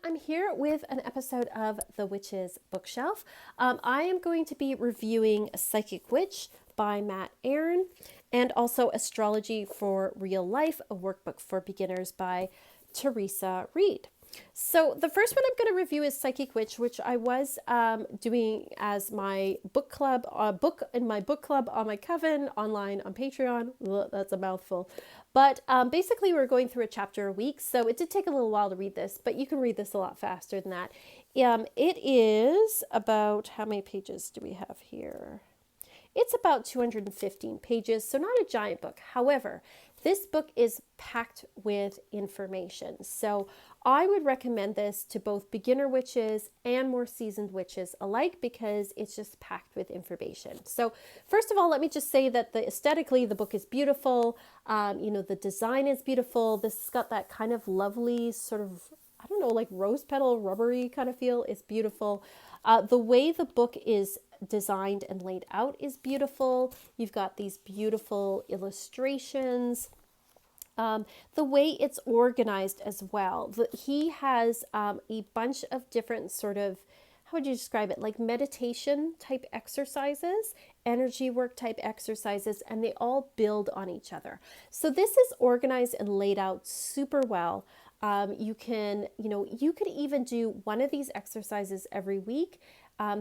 I'm here with an episode of The Witch's Bookshelf. I am going to be reviewing Psychic Witch by Matt Auryn and also Astrology for Real Life, a workbook for beginners by Theresa Reed. So the first one I'm going to review is Psychic Witch, which I was doing as my book club, book in my book club on my Coven, online on Patreon. Ugh, that's a mouthful. But basically we're going through a chapter a week, so it did take a little while to read this, but you can read this a lot faster than that. It is about, how many pages do we have here? It's about 215 pages, so not a giant book. However, this book is packed with information. So I would recommend this to both beginner witches and more seasoned witches alike because it's just packed with information. So first of all, let me just say that aesthetically, the book is beautiful. The design is beautiful. This has got that kind of lovely sort of, I don't know, like rose petal, rubbery kind of feel. It's beautiful. The way the book is designed and laid out is beautiful. You've got these beautiful illustrations. The way it's organized as well. He has a bunch of different sort of, how would you describe it? Like meditation type exercises, energy work type exercises, and they all build on each other. So this is organized and laid out super well. You could even do one of these exercises every week.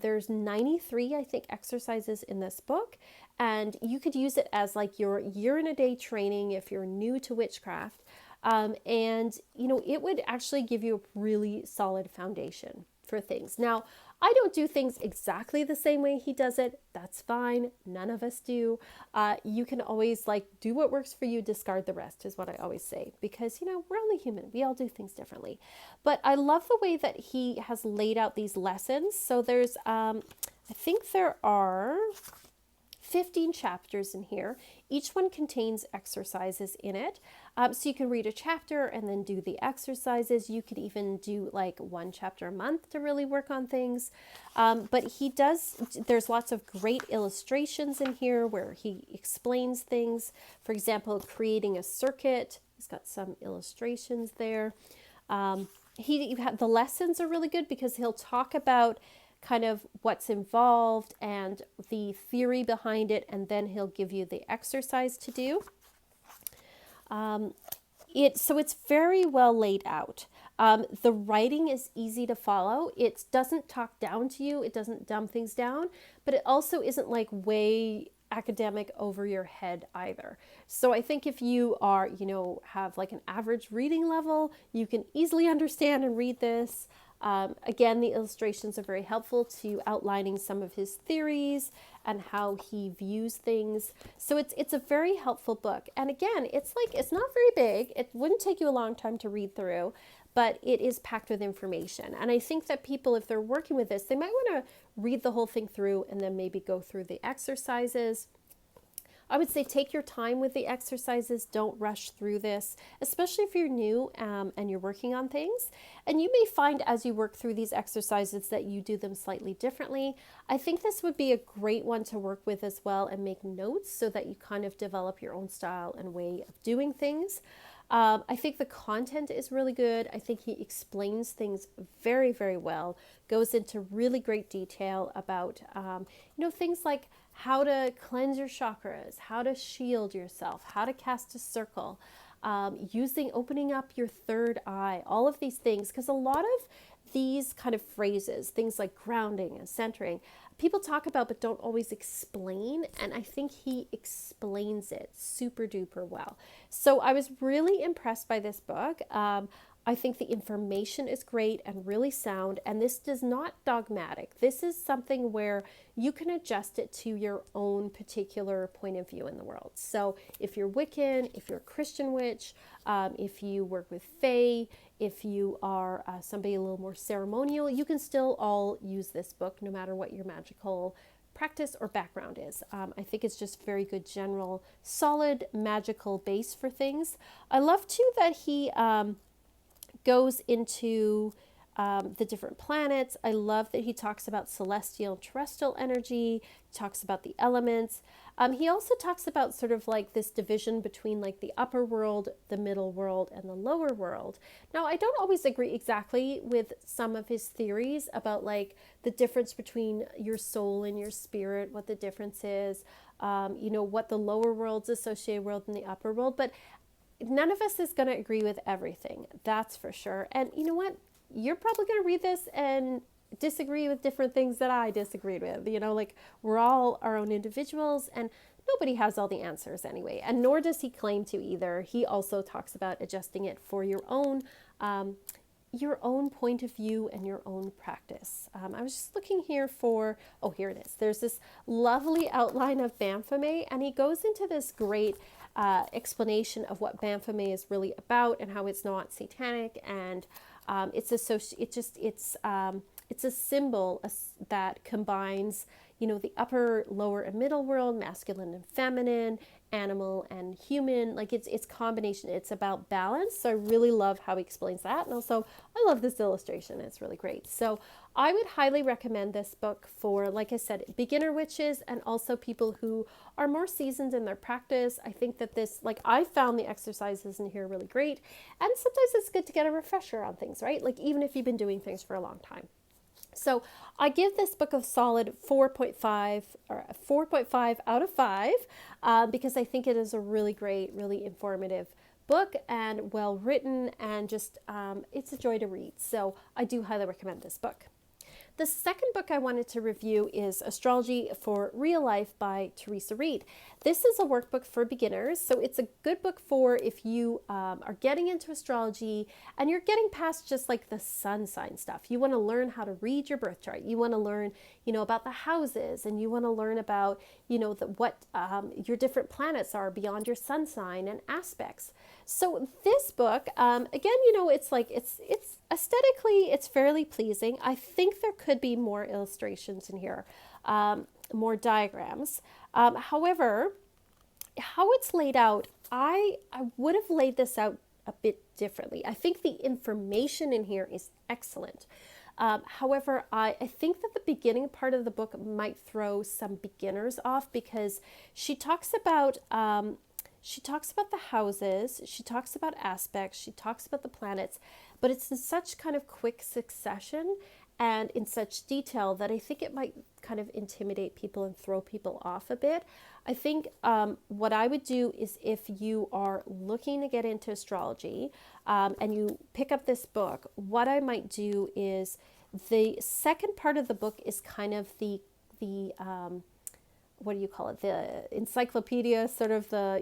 There's 93, I think, exercises in this book, and you could use it as like your year in a day training if you're new to witchcraft. It would actually give you a really solid foundation for things. Now, I don't do things exactly the same way he does it. That's fine. None of us do. You can always do what works for you, discard the rest is what I always say, because, we're only human. We all do things differently. But I love the way that he has laid out these lessons. So there's, I think there are 15 chapters in here. Each one contains exercises in it. So you can read a chapter and then do the exercises. You could even do like one chapter a month to really work on things. But there's lots of great illustrations in here where he explains things. For example, creating a circuit. He's got some illustrations there. The lessons are really good because he'll talk about kind of what's involved and the theory behind it, and then he'll give you the exercise to do. So it's very well laid out. The writing is easy to follow. It doesn't talk down to you. It doesn't dumb things down, but it also isn't like way academic over your head either. So I think if you are, have like an average reading level, you can easily understand and read this. Again, the illustrations are very helpful to outlining some of his theories and how he views things. So it's a very helpful book. And again, it's not very big. It wouldn't take you a long time to read through, but it is packed with information. And I think that people, if they're working with this, they might want to read the whole thing through and then maybe go through the exercises. I would say take your time with the exercises. Don't rush through this, especially if you're new and you're working on things. And you may find as you work through these exercises that you do them slightly differently. I think this would be a great one to work with as well and make notes so that you kind of develop your own style and way of doing things. I think the content is really good. I think he explains things very, very well, goes into really great detail about, things like how to cleanse your chakras, how to shield yourself, how to cast a circle, opening up your third eye, all of these things, because a lot of these kind of phrases, things like grounding and centering, people talk about but don't always explain, and I think he explains it super duper well. So I was really impressed by this book. I think the information is great and really sound, and this is not dogmatic. This is something where you can adjust it to your own particular point of view in the world. So if you're Wiccan, if you're a Christian witch, if you work with Fae, if you are somebody a little more ceremonial, you can still all use this book no matter what your magical practice or background is. I think it's just very good general, solid magical base for things. I love too that he goes into the different planets. I love that he talks about celestial and terrestrial energy, talks about the elements. He also talks about sort of like this division between like the upper world, the middle world, and the lower world. Now, I don't always agree exactly with some of his theories about like the difference between your soul and your spirit, what the difference is, what the lower world's associated world and the upper world. But none of us is going to agree with everything. That's for sure. And you know what? You're probably going to read this and disagree with different things that I disagreed with. Like we're all our own individuals and nobody has all the answers anyway. And nor does he claim to either. He also talks about adjusting it for your own point of view and your own practice. I was just looking here here it is. There's this lovely outline of Baphomet, and he goes into this great explanation of what Baphomet is really about and how it's not satanic, and it's a symbol that combines, the upper, lower, and middle world, masculine and feminine, animal and human. Like it's combination. It's about balance. So I really love how he explains that. And also I love this illustration. It's really great. So I would highly recommend this book for, like I said, beginner witches and also people who are more seasoned in their practice. I think that I found the exercises in here really great. And sometimes it's good to get a refresher on things, right? Like even if you've been doing things for a long time. So I give this book a solid 4.5 out of 5 because I think it is a really great, really informative book and well written, and just it's a joy to read. So I do highly recommend this book. The second book I wanted to review is Astrology for Real Life by Theresa. This is a workbook for beginners, so it's a good book for if you are getting into astrology and you're getting past just like the sun sign stuff. You want to learn how to read your birth chart. You want to learn, about the houses, and you want to learn about, what your different planets are beyond your sun sign and aspects. So this book, again, it's aesthetically, it's fairly pleasing. I think there could be more illustrations in here, more diagrams. However, how it's laid out, I would have laid this out a bit differently. I think the information in here is excellent. However, I think that the beginning part of the book might throw some beginners off because she talks about the houses, she talks about aspects, she talks about the planets, but it's in such kind of quick succession and in such detail that I think it might kind of intimidate people and throw people off a bit. I think what I would do is if you are looking to get into astrology and you pick up this book, what I might do is the second part of the book is kind of the what do you call it? The encyclopedia, sort of the,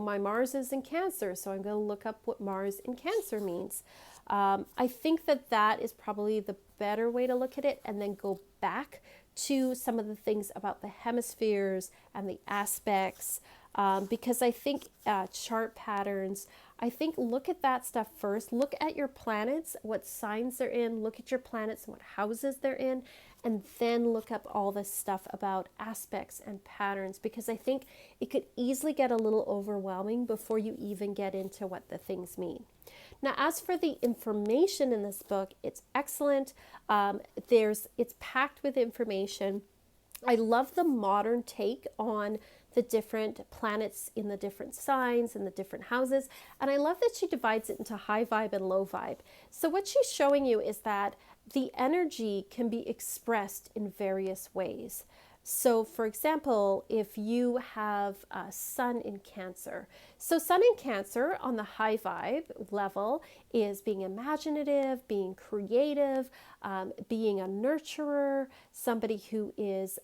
my Mars is in Cancer, so I'm going to look up what Mars in Cancer means. I think that is probably the better way to look at it, and then go back to some of the things about the hemispheres and the aspects, because I think chart patterns, I think look at that stuff first. Look at your planets, what signs they're in, look at your planets and what houses they're in, and then look up all this stuff about aspects and patterns, because I think it could easily get a little overwhelming before you even get into what the things mean. Now, as for the information in this book, it's excellent. It's packed with information. I love the modern take on the different planets in the different signs and the different houses. And I love that she divides it into high vibe and low vibe. So what she's showing you is that the energy can be expressed in various ways. So for example, if you have a sun in Cancer, so sun in Cancer on the high vibe level is being imaginative, being creative, being a nurturer, somebody who is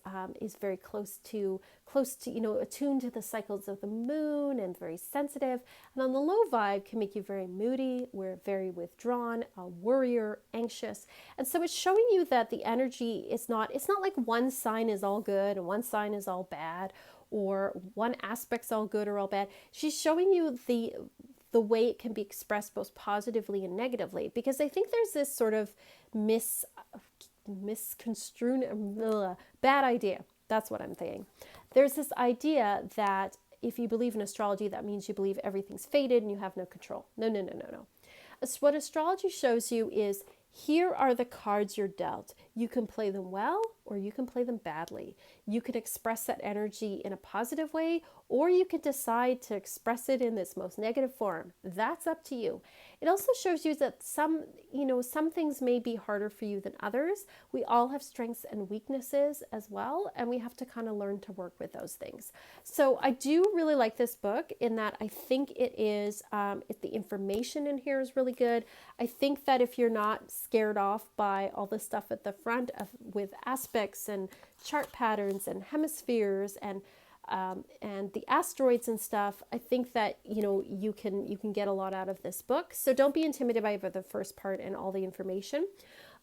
very close to attuned to the cycles of the moon and very sensitive. And on the low vibe can make you very moody, we're very withdrawn, a worrier, anxious. And so it's showing you that the energy it's not like one sign is all good and one sign is all bad, or one aspect's all good or all bad. She's showing you the way it can be expressed both positively and negatively, because I think there's this sort of misconstrued bad idea. That's what I'm saying. There's this idea that if you believe in astrology, that means you believe everything's fated and you have no control. No. What astrology shows you is Here are the cards you're dealt. You can play them well or you can play them badly. You can express that energy in a positive way, or you can decide to express it in this most negative form. That's up to you. It also shows you that some things may be harder for you than others. We all have strengths and weaknesses as well, and we have to kind of learn to work with those things. So I do really like this book in that I think it is, the information in here is really good. I think that if you're not scared off by all the stuff at the front with aspects and chart patterns and hemispheres and the asteroids and stuff, I think that you can get a lot out of this book. So don't be intimidated by the first part and all the information.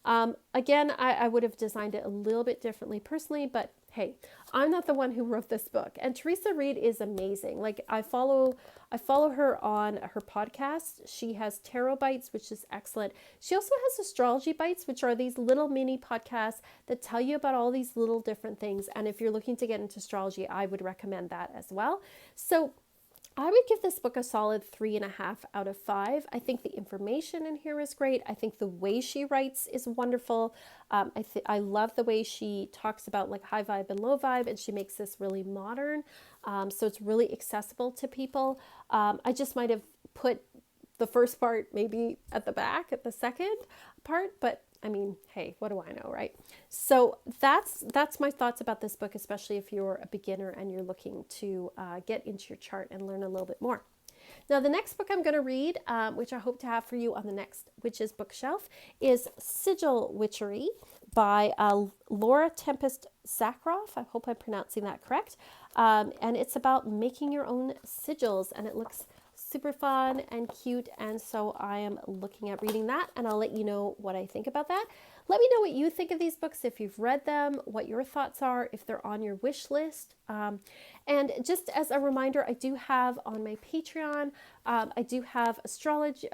Again, I would have designed it a little bit differently personally, but hey, I'm not the one who wrote this book. And Theresa Reed is amazing. Like I follow her on her podcast. She has Tarot Bites, which is excellent. She also has Astrology Bites, which are these little mini podcasts that tell you about all these little different things. And if you're looking to get into astrology, I would recommend that as well. So I would give this book a solid 3.5 out of 5. I think the information in here is great. I think the way she writes is wonderful. I love the way she talks about like high vibe and low vibe, and she makes this really modern. So it's really accessible to people. I just might have put the first part maybe at the back at the second part, but I mean, hey, what do I know, right? So that's my thoughts about this book, especially if you're a beginner and you're looking to get into your chart and learn a little bit more. Now, the next book I'm going to read, which I hope to have for you on the next Witches Bookshelf, is Sigil Witchery by Laura Tempest Sakroff. I hope I'm pronouncing that correct. And it's about making your own sigils, and it looks super fun and cute, and so I am looking at reading that, and I'll let you know what I think about that. Let me know what you think of these books, if you've read them, what your thoughts are, if they're on your wish list. And just as a reminder, I do have on my Patreon, I do have astrology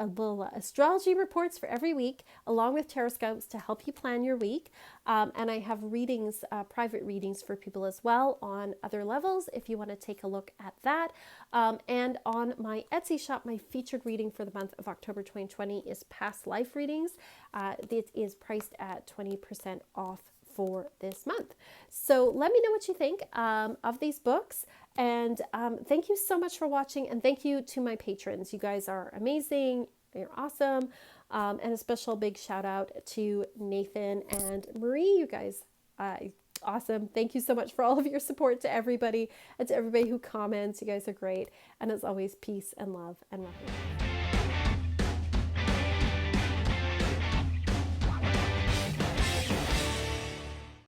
reports for every week, along with tarot scopes to help you plan your week. And I have readings, private readings for people as well on other levels, if you want to take a look at that. And on my Etsy shop, my featured reading for the month of October 2020 is Past Life Readings. It is priced at 20% off for this month. So let me know what you think of these books. And thank you so much for watching. And thank you to my patrons. You guys are amazing. You're awesome. And a special big shout out to Nathan and Marie. You guys, awesome. Thank you so much for all of your support to everybody and to everybody who comments. You guys are great. And as always, peace and love and love.